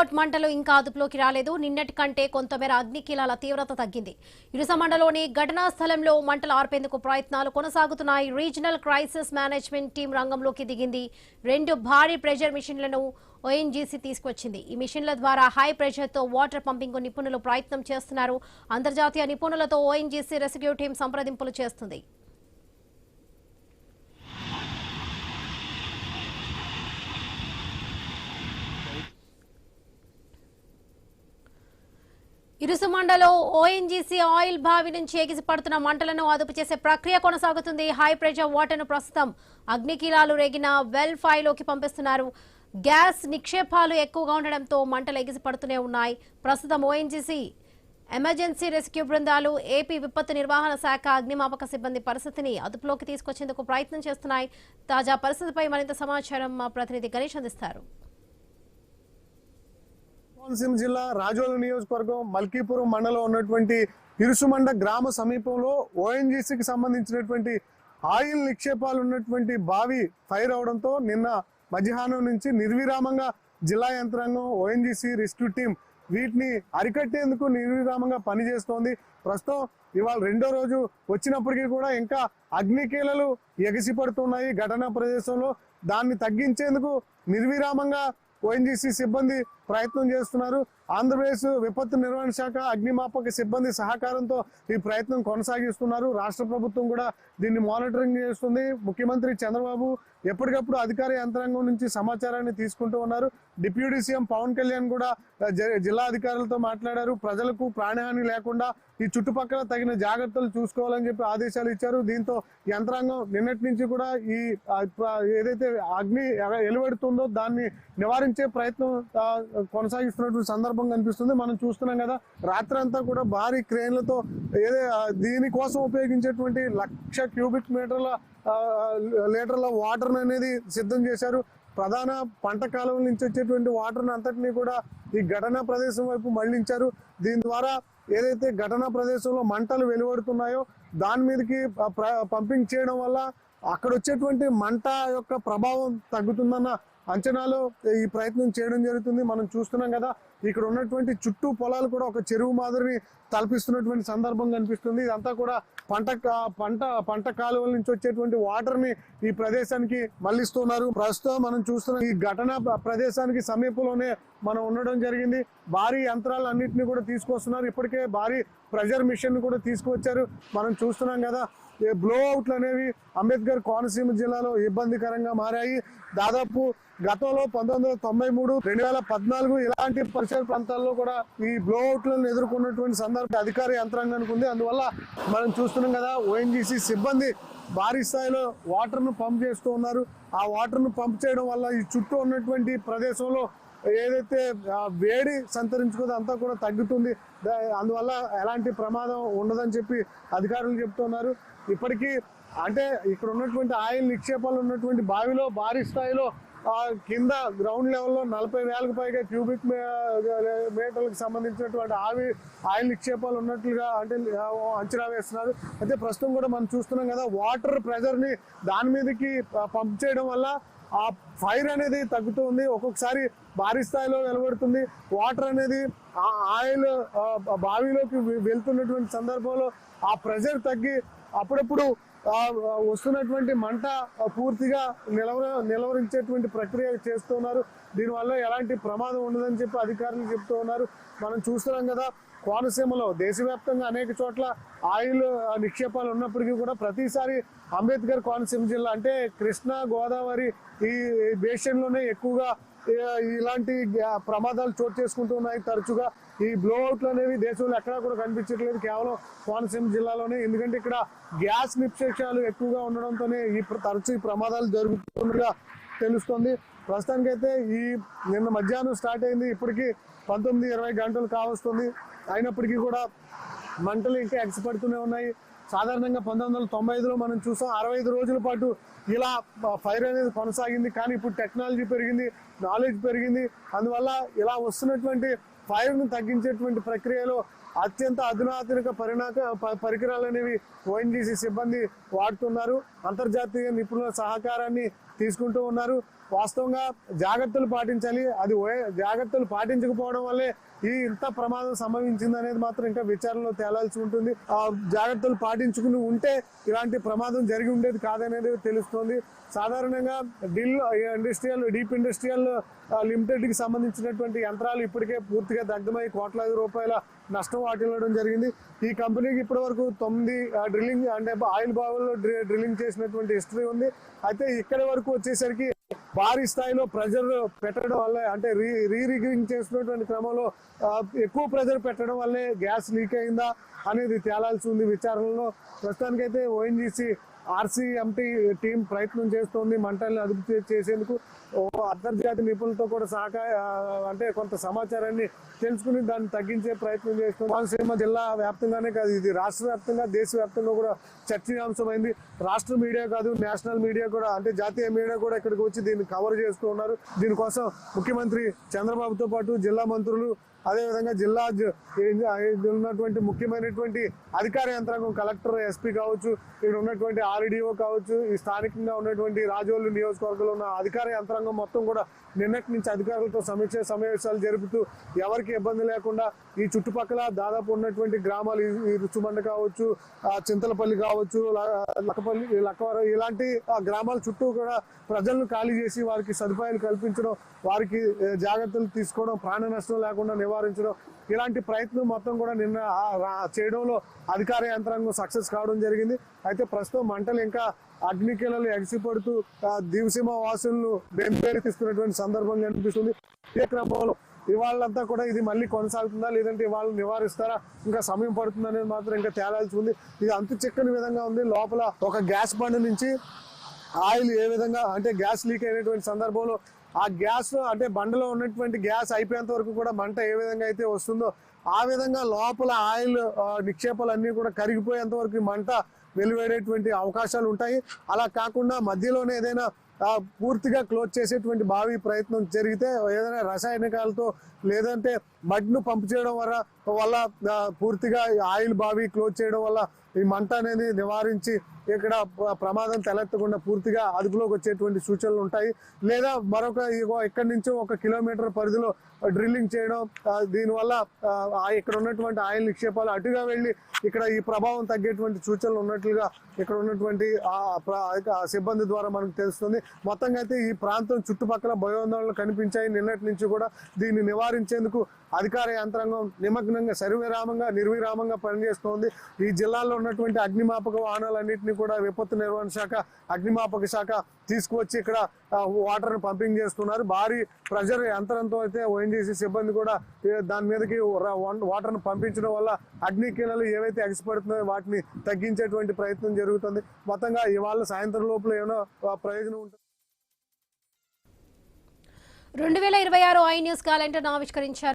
బృహత్ మంటలు ఇంకా అదుపులోకి రాలేదు. నిన్నటి కంటే కొంతమేర అగ్నికీలాల తీవ్రత తగ్గింది. ఇరుసమండలోని ఘటనా స్థలంలో మంటలు ఆర్పేందుకు ప్రయత్నాలు కొనసాగుతున్నాయి. రీజనల్ క్రైసిస్ మేనేజ్మెంట్ టీం రంగంలోకి దిగింది. 2 భారీ ప్రెషర్ మిషన్లను ఓఎన్జీసీ తీసుకొచ్చింది. ఈ మిషన్ల ద్వారా హై ప్రెషర్ తో వాటర్ పంపింగ్ నిపుణులు ప్రయత్నం చేస్తున్నారు. అంతర్జాతీయ నిపుణులతో ఓఎన్జీసీ రెస్క్యూ టీం సంప్రదింపులు చేస్తుంది. ఇరుసుమండలో ఓఎన్జీసీ ఆయిల్ బావి నుంచి ఎగిసిపడుతున్న మంటలను అదుపు చేసే ప్రక్రియ కొనసాగుతుంది. హై ప్రెషర్ వాటర్ ను ప్రస్తుతం అగ్నికీలాలు రేగిన వెల్ 5 లోకి పంపిస్తున్నారు. గ్యాస్ నిక్షేపాలు ఎక్కువగా ఉండడంతో మంటలు ఎగిసిపడుతూనే ఉన్నాయి. ప్రస్తుతం ఓఎన్జీసీ ఎమర్జెన్సీ రెస్క్యూ బృందాలు, ఏపీ విపత్తు నిర్వహణ శాఖ, అగ్నిమాపక సిబ్బంది పరిస్థితిని అదుపులోకి తీసుకొచ్చేందుకు ప్రయత్నం చేస్తున్నాయి. తాజా పరిస్థితిపై మరింత సమాచారం మా ప్రతినిధి గణేష్ అందిస్తారు. కోనసీమ జిల్లా రాజోలు నియోజకవర్గం మల్కీపురం మండలం ఉన్నటువంటి ఇరుసుమండ గ్రామ సమీపంలో ఓఎన్జీసీకి సంబంధించినటువంటి ఆయిల్ నిక్షేపాలు ఉన్నటువంటి బావి ఫైర్ అవడంతో నిన్న మధ్యాహ్నం నుంచి నిర్విరామంగా జిల్లా యంత్రాంగం, ఓఎన్జీసీ రెస్క్యూ టీం వీటిని అరికట్టేందుకు నిర్విరామంగా పనిచేస్తోంది. ప్రస్తుతం ఇవాళ 2వ రోజు వచ్చినప్పటికీ కూడా ఇంకా అగ్నికీలలు ఎగిసిపడుతున్నాయి ఘటనా ప్రదేశంలో. దాన్ని తగ్గించేందుకు నిర్విరామంగా ఓఎన్జీసీ సిబ్బంది ప్రయత్నం చేస్తున్నారు. ఆంధ్రప్రదేశ్ విపత్తు నిర్వహణ శాఖ, అగ్నిమాపక సిబ్బంది సహకారంతో ఈ ప్రయత్నం కొనసాగిస్తున్నారు. రాష్ట్ర ప్రభుత్వం కూడా దీన్ని మానిటరింగ్ చేస్తుంది. ముఖ్యమంత్రి చంద్రబాబు ఎప్పటికప్పుడు అధికార యంత్రాంగం నుంచి సమాచారాన్ని తీసుకుంటూ ఉన్నారు. డిప్యూటీ సీఎం పవన్ కళ్యాణ్ కూడా జిల్లా అధికారులతో మాట్లాడారు. ప్రజలకు ప్రాణహాని లేకుండా ఈ చుట్టుపక్కల తగిన జాగ్రత్తలు చూసుకోవాలని చెప్పి ఆదేశాలు ఇచ్చారు. దీంతో యంత్రాంగం నిన్నటి నుంచి కూడా ఈ ఏదైతే అగ్ని ఎలువెడుతుందో దాన్ని నివారించే ప్రయత్నం కొనసాగిస్తున్నటువంటి సందర్భం కనిపిస్తుంది. మనం చూస్తున్నాం కదా, రాత్రంతా కూడా భారీ క్రేన్లతో దీనికోసం ఉపయోగించేటువంటి 1,00,000 క్యూబిక్ లీటర్ల వాటర్ అనేది సిద్ధం చేశారు. ప్రధాన పంట కాలువల నుంచి వచ్చేటువంటి వాటర్ అంతటినీ కూడా ఈ ఘటనా ప్రదేశం వైపు మళ్లించారు. దీని ద్వారా ఏదైతే ఘటనా ప్రదేశంలో మంటలు వెలువడుతున్నాయో దాని మీదకి పంపింగ్ చేయడం వల్ల అక్కడ వచ్చేటువంటి మంట యొక్క ప్రభావం తగ్గుతుందన్న అంచనాలో ఈ ప్రయత్నం చేయడం జరుగుతుంది. మనం చూస్తున్నాం కదా, ఇక్కడ ఉన్నటువంటి చుట్టూ పొలాలు కూడా ఒక చెరువు మాదిరిని తలపిస్తున్నటువంటి సందర్భం కనిపిస్తుంది. ఇదంతా కూడా పంట కాలువల నుంచి వచ్చేటువంటి వాటర్ ని ఈ ప్రదేశానికి మళ్లిస్తున్నారు. ప్రస్తుతం మనం చూస్తున్న ఈ ఘటన ప్రదేశానికి సమీపంలోనే మనం ఉండడం జరిగింది. భారీ యంత్రాలన్నింటినీ కూడా తీసుకొస్తున్నారు. ఇప్పటికే భారీ ప్రెషర్ మిషన్ కూడా తీసుకువచ్చారు. మనం చూస్తున్నాం కదా, బ్లో అవుట్లు అనేవి అంబేద్కర్ కోనసీమ జిల్లాలో ఇబ్బందికరంగా మారాయి. దాదాపు గతంలో 1993, 2014 ఇలాంటి పరిసర ప్రాంతాల్లో కూడా ఈ బ్లో అవుట్లను ఎదుర్కొన్నటువంటి సందర్భం అధికార యంత్రాంగానికి ఉంది. అందువల్ల మనం చూస్తున్నాం కదా, ఓఎన్జీసీ సిబ్బంది భారీ స్థాయిలో వాటర్ ను పంప్ చేస్తూ ఉన్నారు. ఆ వాటర్ ను పంప్ చేయడం వల్ల ఈ చుట్టూ ఉన్నటువంటి ప్రదేశంలో ఏదైతే వేడి సంతరించుకుందో అంతా కూడా తగ్గుతుంది. అందువల్ల ఎలాంటి ప్రమాదం ఉండదని చెప్పి అధికారులు చెప్తున్నారు. ఇప్పటికీ అంటే ఇక్కడ ఉన్నటువంటి ఆయిల్ నిక్షేపాలు ఉన్నటువంటి బావిలో భారీ స్థాయిలో కింద గ్రౌండ్ లెవెల్లో 40,000కు పైగా క్యూబిక్ మీటర్లకు సంబంధించినటువంటి ఆయిల్ నిక్షేపాలు ఉన్నట్లుగా అంటే అంచనా వేస్తున్నారు. అయితే ప్రస్తుతం కూడా మనం చూస్తున్నాం కదా, వాటర్ ప్రెషర్ ని దాని మీదకి పంప్ చేయడం వల్ల ఆ ఫైర్ అనేది తగ్గుతుంది. ఒక్కొక్కసారి భారీ స్థాయిలో వెలువడుతుంది. వాటర్ అనేది ఆయిల్ బావిలోకి వెళ్తున్నటువంటి సందర్భంలో ఆ ప్రెషర్ తగ్గి అప్పుడప్పుడు వస్తున్నటువంటి మంట పూర్తిగా నిలవరించేటువంటి ప్రక్రియ చేస్తున్నారు. దీనివల్ల ఎలాంటి ప్రమాదం ఉండదని చెప్పి అధికారులు చెప్తూ ఉన్నారు. మనం చూస్తున్నాం కదా, కోనసీమలో దేశవ్యాప్తంగా అనేక చోట్ల ఆయిల్ నిక్షేపాలు ఉన్నప్పటికీ కూడా ప్రతిసారి అంబేద్కర్ కోనసీమ జిల్లా అంటే కృష్ణా, గోదావరి ఈ బేసిన్లోనే ఎక్కువగా ఇలాంటి ప్రమాదాలు చోటు చేసుకుంటూ ఉన్నాయి. తరచుగా ఈ బ్లోఅవుట్లు అనేవి దేశంలో ఎక్కడా కూడా కనిపించట్లేదు, కేవలం కోనసీమ జిల్లాలోనే. ఎందుకంటే ఇక్కడ గ్యాస్ నిక్షేపాలు ఎక్కువగా ఉండడంతోనే తరచు ఈ ప్రమాదాలు జరుగుతున్నట్టుగా తెలుస్తుంది. ప్రస్తుతానికైతే నిన్న మధ్యాహ్నం స్టార్ట్ అయింది. ఇప్పటికీ 19-20 గంటలు కావస్తుంది. అయినప్పటికీ కూడా మంటలు ఇంకా ఎగసిపడుతూనే ఉన్నాయి. సాధారణంగా 1995లో మనం చూసాం 65 రోజుల పాటు ఈ ఇలా ఫైర్ అనేది కొనసాగింది. కానీ ఇప్పుడు టెక్నాలజీ పెరిగింది, నాలెడ్జ్ పెరిగింది. అందువల్ల ఇలా వస్తున్నటువంటి ఫైర్ను తగ్గించేటువంటి ప్రక్రియలో అత్యంత అధునాతనిక పరికరాలు అనేవి ఓఎన్జీసీ సిబ్బంది వాడుతున్నారు. అంతర్జాతీయ నిపుణుల సహకారాన్ని తీసుకుంటూ ఉన్నారు. వాస్తవంగా జాగ్రత్తలు పాటించాలి. అది జాగ్రత్తలు పాటించకపోవడం వల్లే ఇంత ప్రమాదం సంభవించింది అనేది మాత్రం ఇంకా విచారణలో తేలాల్సి ఉంటుంది. ఆ జాగ్రత్తలు పాటించుకుని ఉంటే ఇలాంటి ప్రమాదం జరిగి ఉండేది కాదనేది తెలుస్తోంది. సాధారణంగా డీప్ ఇండస్ట్రియల్ లిమిటెడ్ కి సంబంధించినటువంటి యంత్రాలు ఇప్పటికే పూర్తిగా దగ్ధమై కోట్లాది రూపాయల నష్టం వాటిల్లడం జరిగింది. ఈ కంపెనీకి ఇప్పటి వరకు 9 డ్రిల్లింగ్ అంటే ఆయిల్ బావుల్లో డ్రిల్లింగ్ చేసినటువంటి హిస్టరీ ఉంది. అయితే ఇక్కడి వరకు వచ్చేసరికి భారీ స్థాయిలో ప్రెజర్ పెట్టడం వల్లే, అంటే రీరిగింగ్ చేసినటువంటి క్రమంలో ఎక్కువ ప్రెజర్ పెట్టడం వల్లే గ్యాస్ లీక్ అయిందా అనేది తేలాల్సి ఉంది విచారణలో. ప్రస్తుతానికైతే ఓఎన్జీసీ ఆర్సీఎంటీ టీం ప్రయత్నం చేస్తోంది మంటల్ని అదుపు చేసేందుకు. అంతర్జాతీయ నిపుణులతో కూడా అంటే కొంత సమాచారాన్ని తెలుసుకుని దాన్ని తగ్గించే ప్రయత్నం చేస్తుంది. కోనసీమ జిల్లా వ్యాప్తంగానే కాదు, ఇది రాష్ట్ర వ్యాప్తంగా దేశవ్యాప్తంగా కూడా చర్చనీయాంశమైంది. రాష్ట్ర మీడియా కాదు, నేషనల్ మీడియా కూడా, అంటే జాతీయ మీడియా కూడా ఇక్కడికి వచ్చి దీన్ని కవర్ చేస్తూ ఉన్నారు. దీనికోసం ముఖ్యమంత్రి చంద్రబాబుతో పాటు జిల్లా మంత్రులు, అదేవిధంగా జిల్లా ఉన్నటువంటి ముఖ్యమైనటువంటి అధికార యంత్రాంగం, కలెక్టర్, ఎస్పీ కావచ్చు, ఇక్కడ ఉన్నటువంటి ఆర్డీఓ కావచ్చు, ఈ స్థానికంగా ఉన్నటువంటి రాజోలు నియోజకవర్గంలో ఉన్న అధికార యంత్రాంగం మొత్తం కూడా నిన్నటి నుంచి అధికారులతో సమావేశాలు జరుపుతూ ఎవరికి ఇబ్బంది లేకుండా ఈ చుట్టుపక్కల దాదాపు ఉన్నటువంటి గ్రామాలు, ఈ రుచుమండ కావచ్చు, చింతలపల్లి కావచ్చు, లక్కవరం ఇలాంటి గ్రామాల చుట్టూ కూడా ప్రజలను ఖాళీ చేసి వారికి సదుపాయాలు కల్పించడం, వారికి జాగ్రత్తలు తీసుకోవడం, ప్రాణ నష్టం లేకుండా నివారించడం, ఇలాంటి ప్రయత్నం మొత్తం కూడా నిన్న చేయడంలో అధికార యంత్రాంగం సక్సెస్ కావడం జరిగింది. అయితే ప్రస్తుతం మంటలు ఇంకా అగ్నికీలలు ఎగసిపడుతూ దివసీమ వాసులను బెంబేరెత్తిస్తున్నటువంటి సందర్భం కనిపిస్తుంది. ఈ క్రమంలో ఇవాళంతా కూడా ఇది మళ్ళీ కొనసాగుతుందా, లేదంటే ఇవాళ నివారిస్తారా, ఇంకా సమయం పడుతుంది అనేది మాత్రం ఇంకా తేలాల్సి ఉంది. ఇది అంతు చిక్కని విధంగా ఉంది. లోపల ఒక గ్యాస్ బండ్ నుంచి ఆయిల్ ఏ విధంగా, అంటే గ్యాస్ లీక్ అయినటువంటి సందర్భంలో ఆ గ్యాస్, అంటే బండలో ఉన్నటువంటి గ్యాస్ అయిపోయేంత వరకు కూడా మంట ఏ విధంగా అయితే వస్తుందో ఆ విధంగా లోపల ఆయిల్ నిక్షేపాలన్నీ కూడా కరిగిపోయేంత వరకు మంట వెలువడేటువంటి అవకాశాలు ఉంటాయి. అలా కాకుండా మధ్యలోనే ఏదైనా పూర్తిగా క్లోజ్ చేసేటువంటి భావి ప్రయత్నం జరిగితే, ఏదైనా రసాయనికాలతో లేదంటే మడ్ను పంపు చేయడం వల్ల పూర్తిగా ఆయిల్ బావి క్లోజ్ చేయడం వల్ల ఈ మంట అనేది నివారించి ఇక్కడ ప్రమాదం తలెత్తకుండా పూర్తిగా అదుపులోకి వచ్చేటువంటి సూచనలు ఉంటాయి. లేదా మరొక ఇక్కడి నుంచి 1 కిలోమీటర్ పరిధిలో డ్రిల్లింగ్ చేయడం, దీనివల్ల ఇక్కడ ఉన్నటువంటి ఆయిల్ నిక్షేపాలు అటుగా వెళ్ళి ఇక్కడ ఈ ప్రభావం తగ్గేటువంటి సూచనలు ఉన్నట్లుగా ఇక్కడ ఉన్నటువంటి సిబ్బంది ద్వారా మనకు తెలుస్తుంది. మొత్తంగా అయితే ఈ ప్రాంతం చుట్టుపక్కల భయోందోళనలు కనిపించాయి. నిన్నటి నుంచి కూడా దీన్ని నివారించేందుకు అధికార యంత్రాంగం నిమగ్నంగా నిర్విరామంగా పనిచేస్తోంది. ఈ జిల్లాలో ఉన్నటువంటి అగ్నిమాపక వాహనాలన్నింటినీ కూడా విపత్తు నిర్వహణ శాఖ, అగ్నిమాపక శాఖ తీసుకువచ్చి ఇక్కడ వాటర్ పంపింగ్ చేస్తున్నారు. భారీ ప్రెజర్ యంత్రంతో అయితే ఓఎన్జీసీ సిబ్బంది కూడా దాని మీదకి వాటర్ను పంపించడం వల్ల అగ్నికీలలు ఏవైతే ఎగసిపడుతున్నాయో వాటిని తగ్గించేటువంటి ప్రయత్నం జరుగుతుంది. మొత్తంగా ఇవాళ సాయంత్రం లోపల ఏమైనా ప్రయోజనం ఉంటుంది. 2026 ఐ న్యూస్ క్యాలెండర్ ఆవిష్కరించారు.